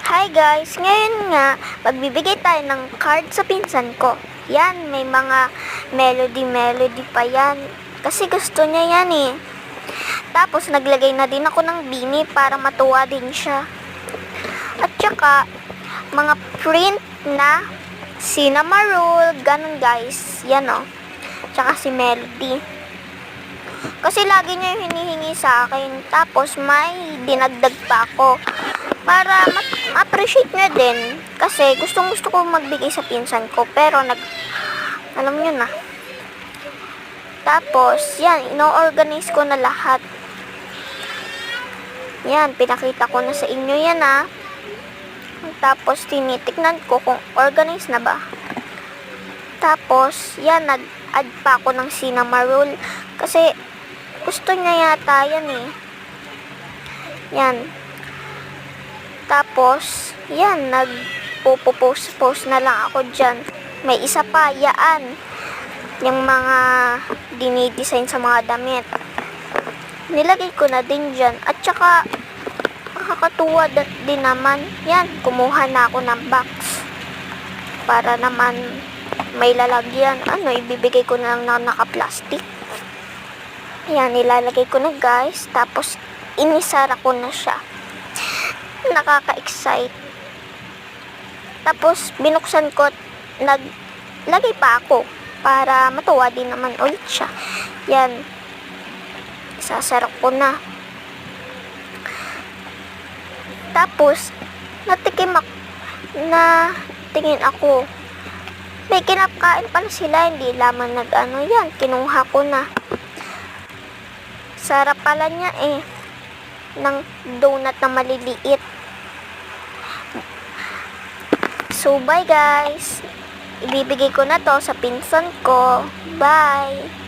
Hi guys! Ngayon nga, magbibigay tayo ng card sa pinsan ko. Yan, may mga melody pa yan. Kasi gusto niya yan eh. Tapos naglagay na din ako ng bini para matuwa din siya. At saka, mga print na Cinnamoroll, ganun guys. Yan o. Tsaka si Melody. Kasi lagi niya yung hinihingi sa akin. Tapos may dinagdag pa ako. Para ma-appreciate niya din. Kasi gusto ko magbigay sa pinsan ko. Pero alam niyo na. Tapos, yan, ino-organize ko na lahat. Yan, pinakita ko na sa inyo yan Tapos, tinitignan ko kung organize na ba. Tapos, yan, nag-add pa ako ng Cinnamoroll. Kasi, gusto niya yata yan eh. Yan. Tapos, yan, nagpo-post na lang ako dyan. May isa pa, yaan. Yung mga dinidesign sa mga damit. Nilagay ko na din dyan. At saka, nakakatuwa din naman. Yan, kumuha na ako ng box. Para naman may lalagyan. Ibibigay ko na lang na naka-plastic. Yan, nilalagay ko na guys. Tapos, inisara ko na siya. Nakaka-excite. Tapos, binuksan ko, naglagay pa ako para matuwa din naman ulit siya. Yan. Isasarap ko na. Tapos, tingin ako. May kinakain pala sila, hindi lamang yan, kinuha ko na. Sarap pala niya eh. Ng donut na maliliit. So, bye guys. Ibibigay ko na to sa pinsan ko. Bye!